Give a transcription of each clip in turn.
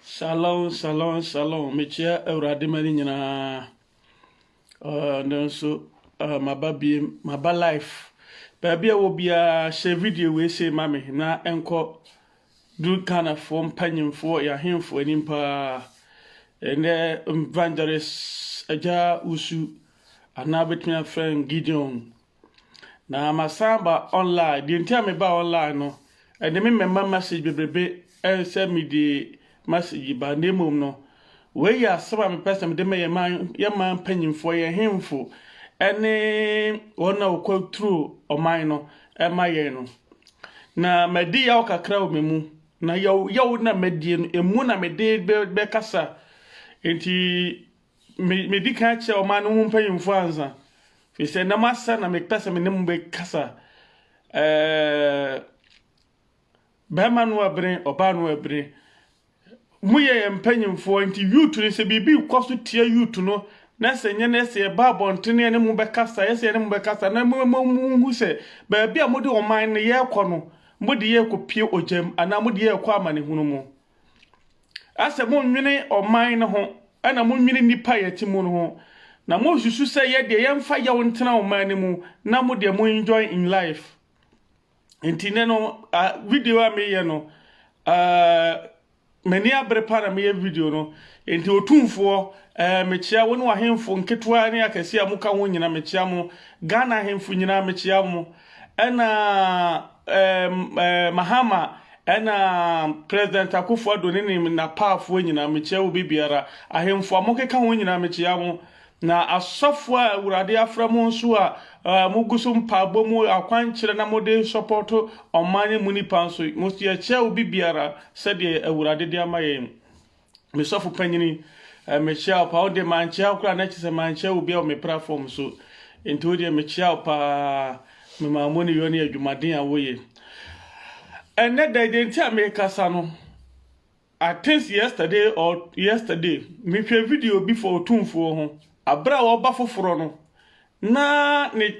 Shalom, shalom, shalom. Mechia Eurade mani nyina. Nanso maba life. Baby will be a share video we say mami na enko do kind of form panyin for ya him for nimpa. Ene evangelist Eja Usu anabet me friend Gideon. Na masamba online. The entire me ba online no. And me member message bebrebe and send me the message ba name no. We ya saba me person de me ye man panyin for ye himfo. Ene wona okwa through o man no e ma ye no. Na medi ya kakra o memu. Na yaw na medie no emu na mede be kasa. Enti me di kan che o man no panyin fo anza. Fi se na masa na me person me nem be kasa. Bema no abre oba no abre muye mpanyimfo nti youth ni se bibi kwaso tie youth no na se nye na se ba bontene ne mu bekasa ye ne mu bekasa na mu se ba bia mode oman ne ye kɔ no mode ye kɔ pie ogyam ana mode ye kɔ amane hunu mu ase mo nwene oman ne ho ana mo nwene nipa ye ti mu no ho na mo susu se ye de ye mfa ye wontena oman ne mu na mode mo enjoy in life. Inti no video a me ye no many abre para me video no inti otumfo me chia wonu ahemfo nketua ne akase amuka ho nyina me chia mo Ghana ahemfo nyina me chia mo ena Mahama ena President Akufo-Addo ne na paafo nyina me chia wo bibiara ahemfo amokeka ho nyina me chia mo na asofo a urade afra mo nso a muguso mpabo mu akwankyere na mode support omanye munipa nso musti ya chia obi biara sede urade de amaye me sofo panyini me chia pa ode manchia kura na chise manchia obi o me platform so enti ode me chia pa me mamoni yoni adwumaden awoye ene da enti America no I think yesterday me hwe video before otumfo ho abra wo ba foforo no na ne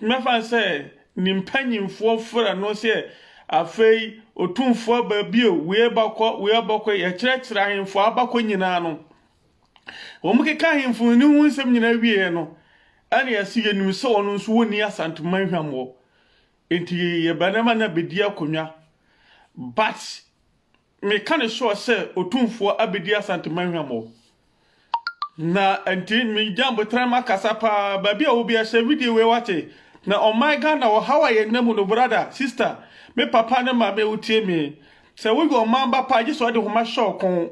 mefa se ni mpanyimfo fora no se afei otumfo ba bio we bakọ ye kyerɛkyerɛ ahemfo abakọ nyina no wo mukeka ahemfo ni hu nsɛm nyina wie no ane yasi yenim se wono nso woni asanteman hwamwo enti ye banama na bedi akonwa but me kan sure se otumfo abedi asanteman hwamwo na enti mi jambo trama kasapa babia obi a share video we wate na oh my God na how are nemu no brother sister me papa ne ma me utie me se we go mamba pa ji so de homa shokon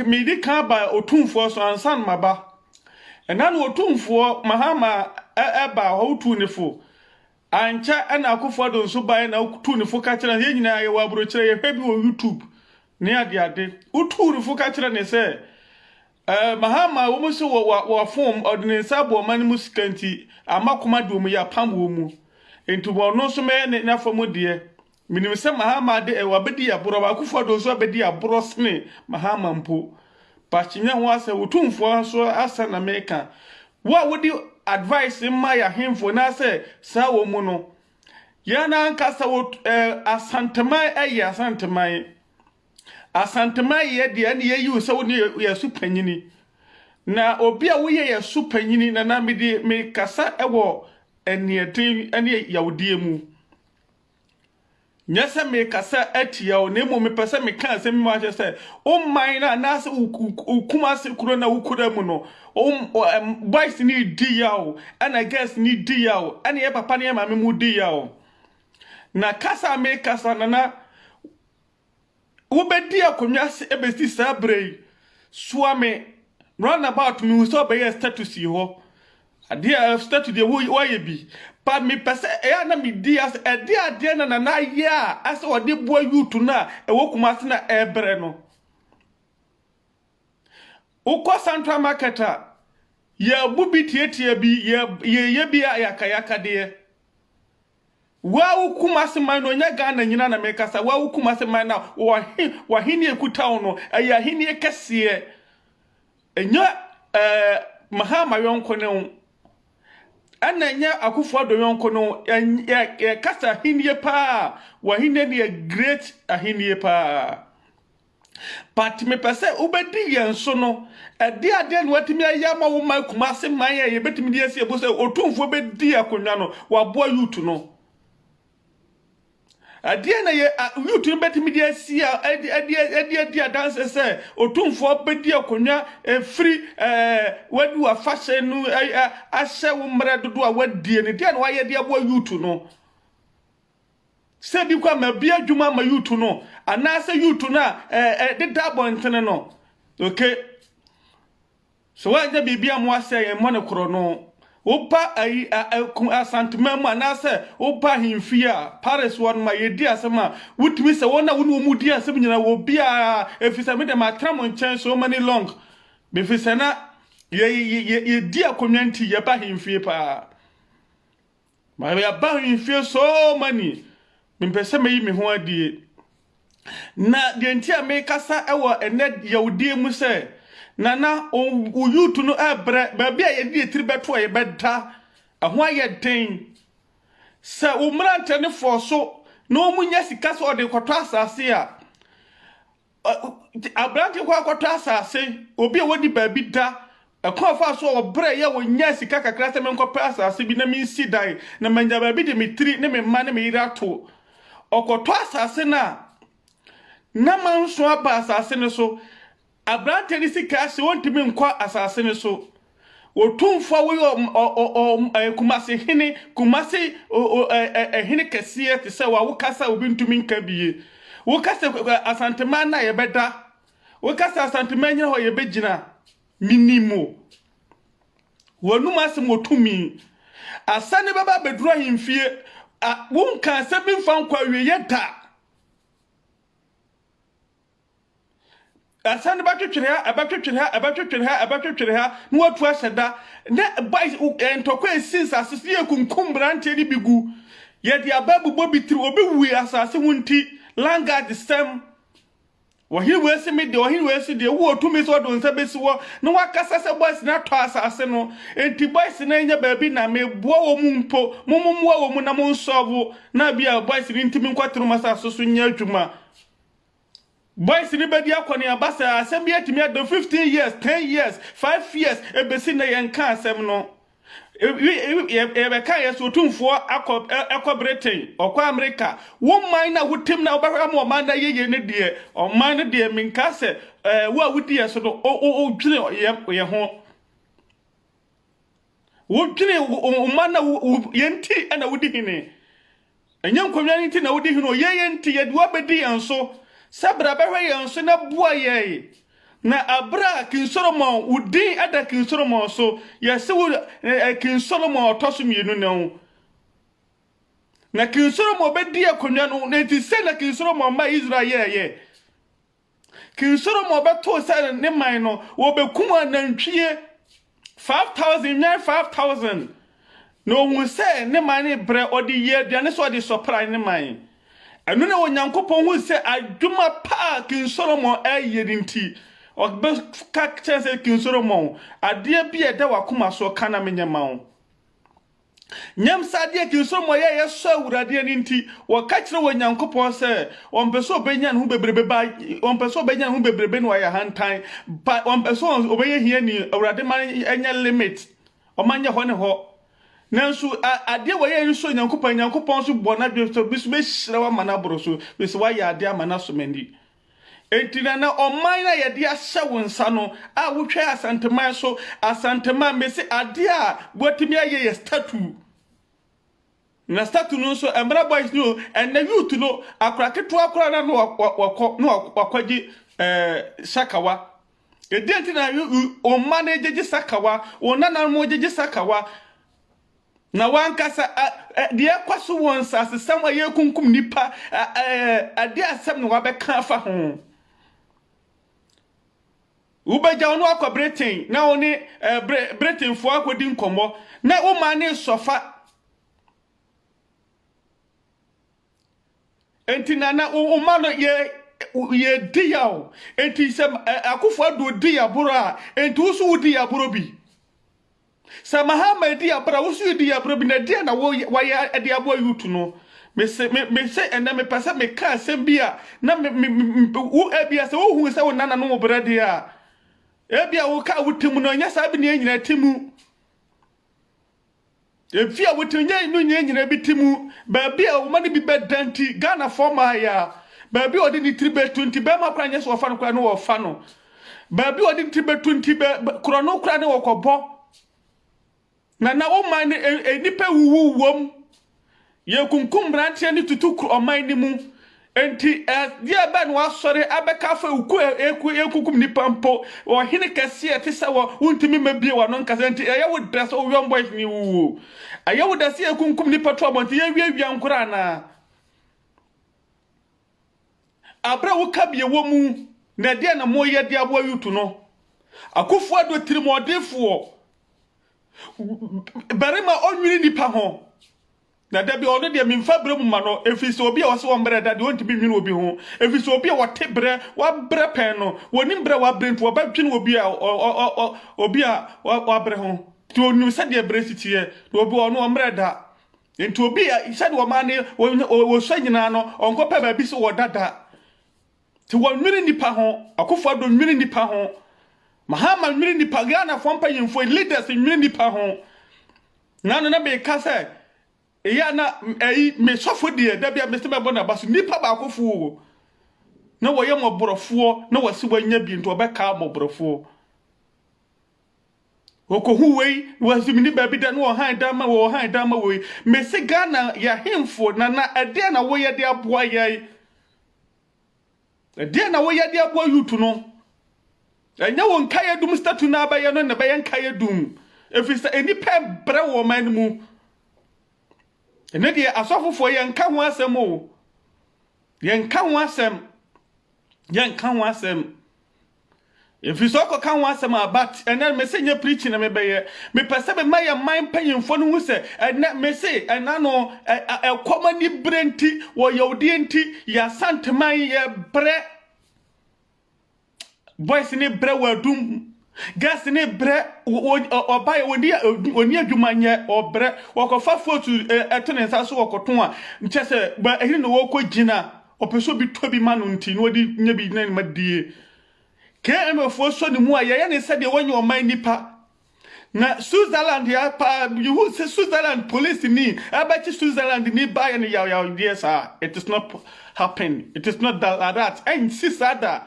mi di kan ba otumfo so ansan maba ena no otumfo Mahama eba ho tunifo ancha ana Akufo-Addo nso ba na tunifo ka kire ye nyina ye wa bro kire ye hwe bi wo YouTube ne ade uturu fuka kire ne se Mahama wo muso wo form ordinary sabo man musikanti amakoma do mu ya pam wo mu enti bo no so me ne afamo de minim se Mahama de wa bedi ya bro Akufo-Addo so bedi ya bro sne Mahama mpo pachinya ho ase utumfo so asa na meka wa wodi advice ma ya hemfo na se sa wo mu no ya na nkasa wo asanteman asanteman asantema ye de ne ye so woni ye supanyini na obi a wo ye supanyini na me kasa ewo eniete ene yawdie mu nyasa me kasa atia o ne mo me pese me kan se me ma se o man na se ukuma se kuro na ukura mu no boys ni di yawo ana girls ni di yawo ana ye papa ne ma me mu di yawo na kasa me kasa na Ubedi akonwa ebesi sabrei suame run about me so be status ho ade status de wo ye bi pa me pese e na me di as ade na ye a ase ode bo youth na e wo kuma se na ebre no ukọ Central Market ye bubi tietie bi ye bi yakayaka de wa ukuma se man no nya Ghana nyina na mekasa wa ukuma se man na wa hini ekuta ono aya hini ekese enya Mahama yonko ne ana nya akufo do yonko no kasa hinie pa wa hinie ne great ahinie pa but me pese ubedi yenso no ade no watimi ayama wo ma Kumasi man ye betimi de asie bo se otumfo bedi akonwa no wa boa youth no ade na ye youth no betimi de asie ade dance se otumfo bedi akonwa free wadu afashe no ahye wo mra dodo a wadie ne de na wa ye de boa youth no se bi kwa ma bia dwuma ma youth no anase youth na de dabo ntene no okay so wanje bibia mo ase ye mo ne kro no opa asantema mu anase opa himfia Paris won ma yedi asema wutimi se wona wonu omudi asem nyina wo bia efisa me de matramo nchen so many long befisa na ye di akonwanti ye ba himfie pa ma ya ba himfie so many mpese me yi me ho adie na de ntia me kasa ewo ene yawdie mu se nana o youth no ebre ba bia ye di etiri beto ye beda ho aye den se umrante ne forso no munya sika so de kwoto asase a abrante kwa kwoto asase obi e wodi ba bi da ekwa fa so obre ye wonya sika kakra se me nkwopa asase bi na mi si dai na manja ba bi de mitiri ne me ma ne me irato okoto asase na manso aba asase ne so abrante ni sika se wontimi nkwa asase ne so otumfo we Kumasi hini Kumasi hini kesiye te se wa wukasa obi ntumi nka biye wukasa asantema na ye beda wukasa asantema nyina ho ye begina minimo wonum asem otumi asane baba beduro himfie wonka asem mfa nkwa wie yeda asane batwetwere ha no watu aseda na boys entokwa since asisi ekunkum brante ni bigu ye dia babu bobitri obi wi asase hunti langa the same wahi wesi me de wahi wesi de wo otumi so do nsa besi wo na wakasa se boys na to asase no enti boys na nya baabi na me boa wo mu mpo mumumwa wo mu na mo nsobo na bia boys ni ntimi nkwatero masa so so nya adwuma boys ni bedi akoni abasa asem bi atimi ado 15 years 10 years 5 years ebesi na yenka asem no be kan yeso tumfo akọ Britain okọ America wo man na wutim na obahwa mo man na yeye ne de o man ne de minka se wo awudi yeso do o dwene ye ho wo dwene o man na yenti na wudi hine enyan konwa nti na wudi hine o yeye nti ye de obedi yanso sabra behwe yanso na bua ye na abra King Solomon udin ada King Solomon so yesi King Solomon otoso mienu ne na King Solomon bedi akonwa no na ti se na King Solomon ma Israel ye King Solomon beto se ne man no wo bekum anantwie 5000 no hu se ne man ne bre odi ye aduane so odi surprise ne man enu na onyankopon hu se adwuma pa King Solomon ayerinti ogbe ka chance King Solomon ade bia da wakoma so kana menyama wo nyam sade King Solomon ye so awurade ni nti wo ka kire onyankopon se onpeso obenya no bebrebe ba onpeso obenya no bebrebe no ya hantan ba onpeso obeye hia ni awurade man enya limit o manye ho ne ho nanso ade wo ye nso nyankopon so bona dwe so bisu be hirawa mana boro so bisu wa ya ade amana so mandi entina na oman na ye de ahye wonsa no a wotwe asantema so asantema mesi ade a botimi aye ye statue na statue no so emra boys no and youth no akraketo akra na no wakwaji sakawa edenti na oman na jeje sakawa onana mo jeje sakawa na wankasa de ekwaso wonsa asesam aye kunkum nipa ade asem no wabeka afa ho ubeja onu akọ Britain na oni Britain fo akodi nkomo na o ma ne sofa entina na o ma no ye diawo enti se akufo ado dia boro a enti usu udi ya boro bi Sa Mahama di abra wosu di abra bi na dia na wo ya di abo yutu no me say and me pasa me ka asem bia na me wo ebia se wo hu se wo nana no wo brade a ebia wo ka wutemu no nya sa bi ne nyina temu efia wotunya no nyina bi temu ba bia wo mane bi bedanti Ghana forma ya ba bia odi ni tribe 20 be ma kwa nya so fa no kwa no wo fa no ba bia odi tribe 20 be kro no kra ne wo kobo na wo man enipa wuwu wom ye kunkum branche ni tutu oman ni mu enti dia ba no asore abeka fa ekukum ni pampo wo hene kase tesa wo untimi mabie wo no nkase enti ye wo dress o young boys ni wu aye wo dase ekunkum ni pato abonti ye wiawia nkura na abra wo kabie wo mu na dia na mo ye dia abo yutu no akofo ado tirimodefo barema onwini nipa ho na da bi ono de memfa bre mu ma no efiso obi a wo so ombre da de onti bi nwini obi ho efiso obi a wote bre wa bre pen no woni bre wa bre nto ba twini obi a obi a wa bre ho to nu se de bre sitie to obi ono ombre da nto obi a se de wo ma ne wo so nyina no onko pa ba bi so wo dada ti wo nwini nipa ho akofo do nwini nipa ho Mahama nwini nipa Ghana fompa yimfo leaders nwini nipa ho na be ka se eya na me sofo de da bia me se mebo na baso nipa ba akofo na wo ye moborofo na wasi wanya bi nto obeka moborofo okohu wei wasi mini ba bi da no han dama wei me se Ghana ya himfo na ade na wo ye de aboa ye ade na wo ye de aboa yutu no enya won kaye dum statu na ba ye no na ba ye kaye dum efisa enipa bre wo man mu ene de asofofo ye nka ho asem o ye nka ho asem efisa ko ka ho asem about ene me se nya preach na me be ye me pese be maye man panyimfo no hu se ene me se ena no ekomani brenti wo yewde enti ya santeman ye bre boys ni bre wadum gas ni bre obai oni adwuma nye obre wokofa fotu etene nsaso wokoton a nchese ba ehiri no wokogina opeso bi tobi manu nti no di nya bi nan madie KMFO so ni mu aye ne se de wonye oman nipa na Switzerland ya pa you say Switzerland police ni abachi Switzerland ni ba ya ne ya yes it is not happen it is not that and sisada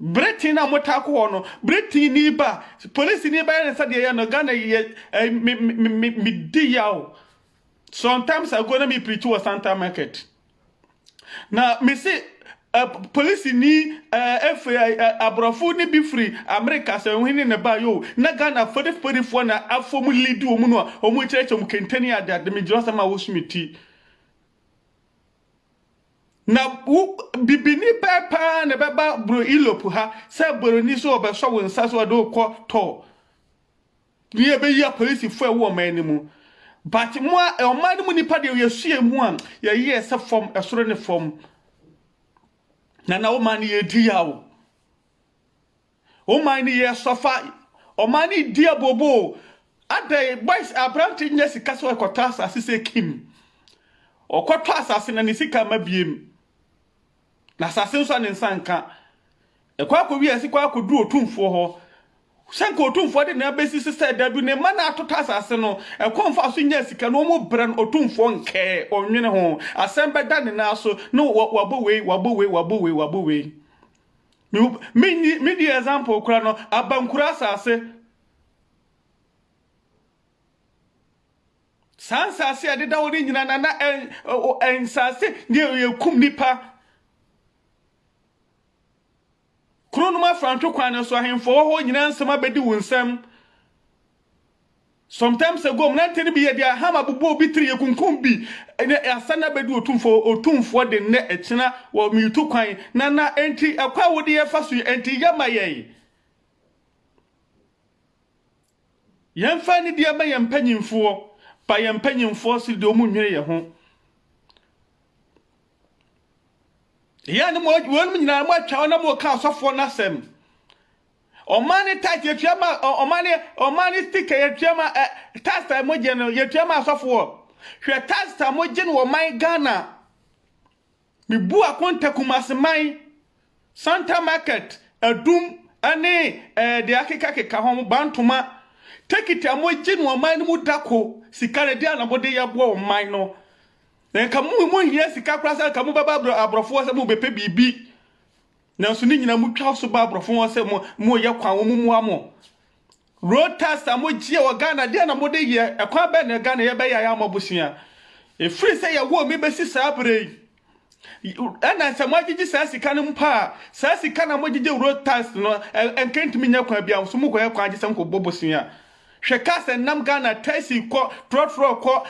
Britain na motako no Britain ni ba police ni ba ya say ya no Ghana ye me di yawo sometimes I go na me preach to Santa Market na me say police ni abrofo ni be free America say wini ne ba yo na Ghana for na afomu lead omu no omu church omu kentani ada me jiro sama wo smiti na bibini pepa ne beba bro ilopu ha se bro ni so obeso wo nsa so do ko to ni ebe ya police fo wo man ni mu but mo o man mu nipa de ye sue mu an ye ye se form esoro ne form na o man ye di yawo o man ye sofa o man di abobo ade boys abranti nya sika so ekota asase kim okoto asase na ne sika mabiem na asase nso ne nsanka ekwa akowi asikwa akodu otumfo ho sanka otumfo de na besi sisa dabu ne mana atota asase no ekomfa so nya sika no mo bran otumfo nke onwene ho asembe da ne na so no wabo wei me di example kura no abankura asase sansase ade da wori nyina na ensase ne yekum nipa kronuma franto kwan so ahemfo ho nyina nsema bedi wunsem sometimes ago na nteni bi ye dia hama bubu obi tri yekunkum bi ne asana bedi otumfo de ne ekina wo mitu kwan na enti akwa wodi ye faso enti yama ye yemfa ni dia ma yempanyimfo pa yempanyimfo si de omu nwere ye ho ya ni mo nyina mo atwa na mo ka asofo na sem Omani tight yetwama omani sticker yetwama tasta moje no yetwama asofo hwe tasta moje no man Ghana mi bu akonta kumaseman Santa Market adum ane de akeka keka ho bantuma tekiti amoje no man mu dako sikare dia na bode yabo man no nka mu hia sika krasa ka mu baba abrofo se mu bepe bibi na so ni nyina mu twa so ba abrofo se mu ye kwan wo mu amo road tax amoje wo Ghana dia na bode ye ekwan ba na Ghana ye be ya amabusia e free say ye wo me besi sabre ana samagiji sa sika no mpa sa sika na mogije road tax no enkentimi nya kwa bia so mu ko ye kwan age sam ko bobosia hweka se nam Ghana taxi ko trotro ko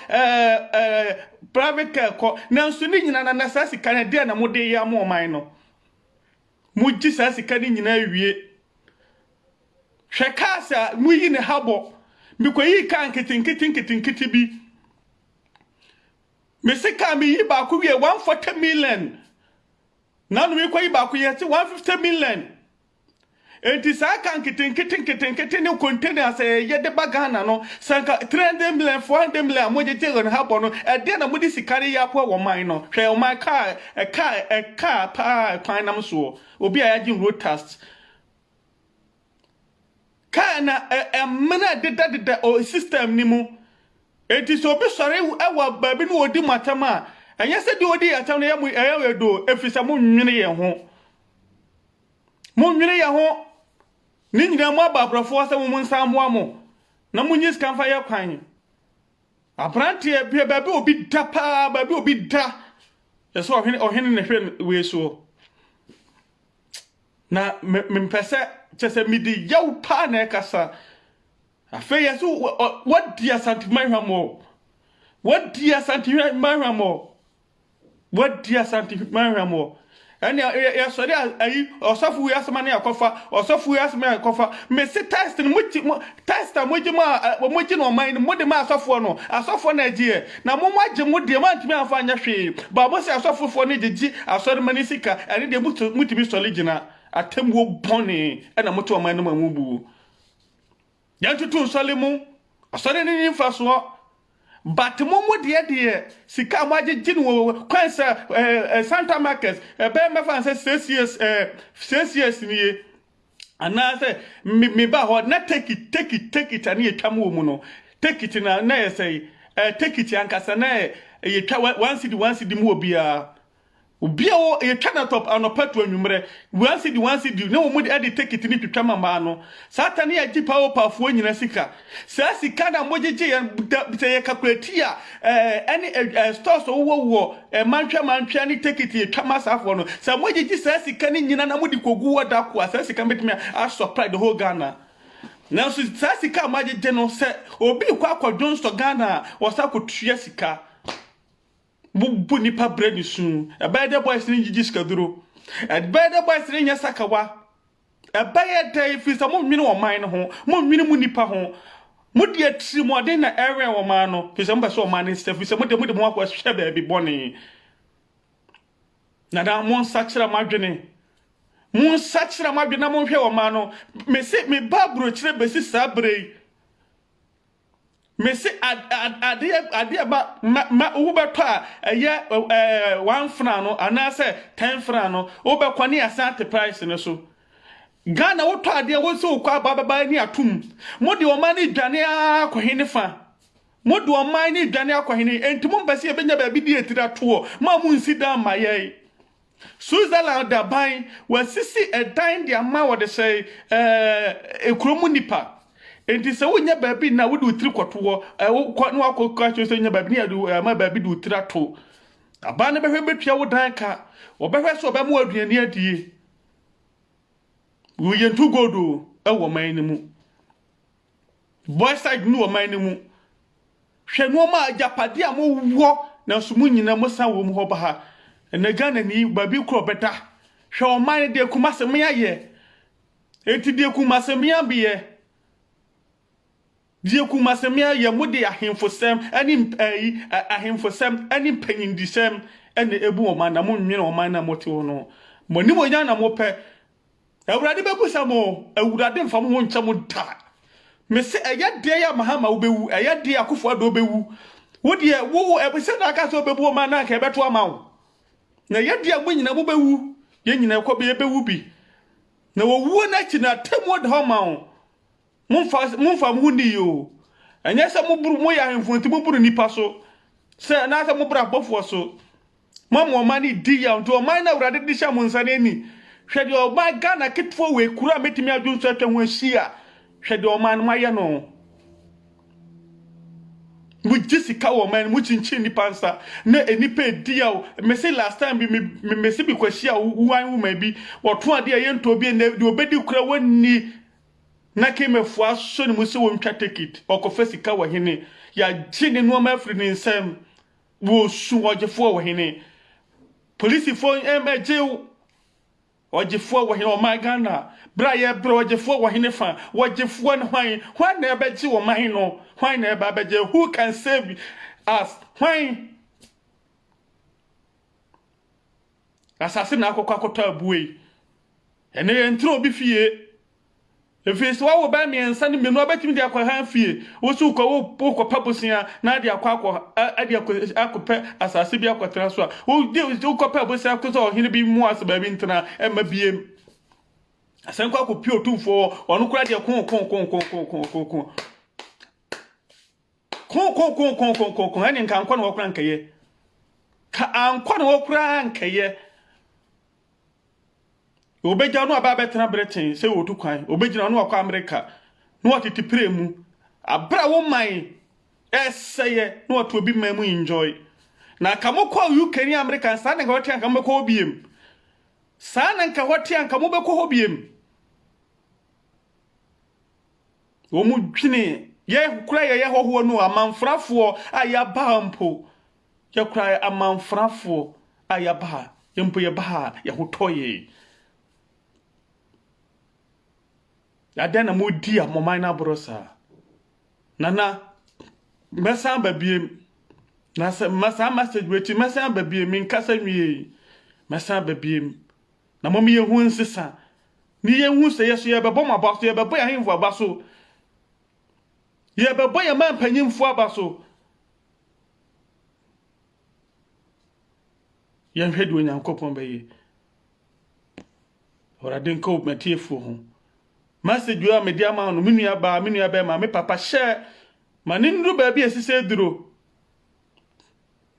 private car ko na nso ni nyina na sa sika na dia na mode ya mo man no muji sa sika ni nyina wie hweka sa muyi ne habo mikoyi kan kitinkiti bi mesika mi yi ba ku wie 140 million na no mikoyi ba ku ye 150 million enti sa kan kitinkiti ne container say ye de bagana no sanka 300 million 400 million moje te gon habo no e de na mudi sikari ya po wo man no hwe o man car pa kwan nam so obi a yagin road tax kana mena de o system ni mu enti so bi sore ewa babi no odi matama enye se di odi atam no yamu eyedo efisa mu nwene ye ho ni nyina mo ababrofo ase mo nsambo amo na munyi skamfa ye kwan aprantie bia babi obi da pa babi obi da yeso ohene ne hwe we so na mempese chese midi yaw pa na kasa afa yeso what dia santiman hwamo and ya sorry ayi osofu yasema na yakofa me se test no test moji no man mo de ma asofo no asofo na gie na mo agye mo de ma ntimi afa anya hwe babo se asofofo ne gigi asori mani sika ene de mutimi soligina atemwo boni na moto man no mamubu ya tutu solimu asori ni mfaso but momo de sika amaje ginu kwansa Santa Market be mefa say 6 years ni ana say me ba ho na take it ani etwa mo mu no take it na say take it ankasa na etwa one city mu obia o etwa na top anopato anwumre one city na mo de take it ni twetwa mama no satan ya gipa o pafo nyina sika sa sika na mojeje ye calculate ya any stores wo mantwa ni take it etwa masafo no sa mojeje sa sika ni nyina na modi kogu woda ko sa sika betimi a supply the whole Ghana now so sa sika majeje no se obi kwa akwadon sto Ghana wasa kotua sika bu nipa bread sun abede boys ni gigi skaduro abede boys ni nya sakawa abaye dai fi sa mo nwini wo man ho mo nwini mu nipa ho mo de atri mo de na area wo man no fi sa mo so man ni staff fi sa mo de mo akwa hwe ba bi boni na da mo sakira madwene na mo hwe wo man no me babro kire besi sabre Messi adia ba ubepa ye 1 franc no anase 10 franc no ubekwa ni asante price no so Ghana wo to adia wo so kwa baba ni atum modi o man dwane akohene fa modi o man ni dwane akohene entimo mbase ebenya ba bi di etira to ma mu nsida maye Switzerland da ban wasisi edan dia ma wo de say ekromu nipa enti se wonya baabi na wo de utiri kwoto wo no akokka cho se nya baabi na do ma baabi de utira to aba ne behwe betua wo dan ka obehwe so obemu aduani adie wo yentu godo ewo man ni mu boy side no wo man ni mu hwe no ma ajapade am wo na so mu nyina mo sa wo mu ho ba ha na Ghana ni baabi kro beta hwe o man de kumasem yaye enti de kumasem ya biye die kumasemia ye mudi ahemfosem ani panyindisem ene ebu o man na mo nwene o man na mote no moni mo nya na mo pe awurade bebusa mo awurade mfa mo ncha mo da me se eya de ya mahama obewu eya de akofo ado obewu wo de wo ebese na aka so obebu ma na ka ebeto ama wo na ya de agbo nyina mo bewu ye nyina ko be bewu bi na wo wuo na chi na temu de ho ma wo mumfa mo ni yo enya se mo buru mo ya hemfonti mo buru nipa so se na se mo buru abofo so mamo mani di ya nto man na awurade di sha mo nsa na ni hwede o ma Ghana ketfo we kura metimi adwo so atwa ho ahia hwede o man ma ye no mu jisika wo man mu chinchin ni pansa na enipa di ya me say last time bi me se bi kwahia wan wo ma bi wo to ade ye nto bi na de obedi kura woni na kemefu aso ni mu se wo ntwa ticket okofa sika wo hene ya gine no ma afri ni nsam wo su ogefo wo hene police phone emeje ogefo wo hene o ma Ghana bra ye bra ogefo wo hene fa ogefo no hwan na ebeje wo man no hwan na eba beje who can save us hwan assassin akokwa akota abuei ene ye ntro obi fie efesi wa wo ba mi ensa ni menu abetimi dia kwa han fie wo su ko wo pabosia na dia kwa adia akope asase bi akotra so wo ko pabosia ko so hine bi mu as ba bi ntena ema biem asan kwa ko pio tumfo onu kura dia kon ani nka nkwa na wo kura nkaye ka ankwa na wo kura nkaye obeja no aba betena Britain se wotu kwan obegina no akwa America no watiti premu abra wo man eseye no watu obi man mu enjoy na kamokwa UK ni America sa na hotia nka mbekọ obiem sa na nka hotia nka mbekọ obiem wo mu dwine ye kura ye hoho no amanfrafo ayaba mpo ye kura amanfrafo ayaba yempo ye ba ye hotoye adena modi a moman na brosa nana mesa babiem na se masa message weti mesa babiem min kasa nwie mesa babiem na momi ye hu nsesa ni ye hu se yeso ye bebo mabaso ye bebo ya hemfu abaso ye bebo ya man panyimfu abaso ye hwedu onyankopon baye ora den ko metiefo ho message wa media ma no menua ba ma me papa share manindu ba bi esise duro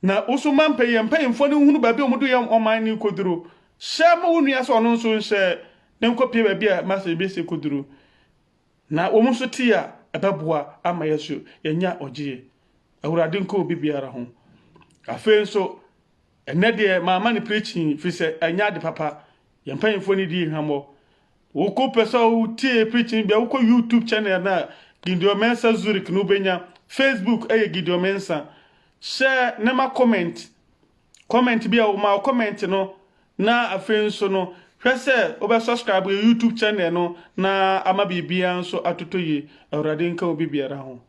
na usu mampe ye mpanyimfo ne hunu ba bi omudu ye oman ni koduro share ma wonua so ono nso share ne nkopie ba bi a message bi se koduro na wo muso tia ebeboa ama yeso yenya ogie awurade nko bibiara ho afen nso enede mama ni preaching fi se enya de papa ye mpanyimfo ni di hwamo woko pesa utie preaching bia woko YouTube channel na Gideon Mensah Zurich no benya Facebook Gideon Mensah share na ma comment bia o ma comment no na afen so no hwese obe subscribe YouTube channel no na ama bibia nso atotoye awurade nka obi biara ho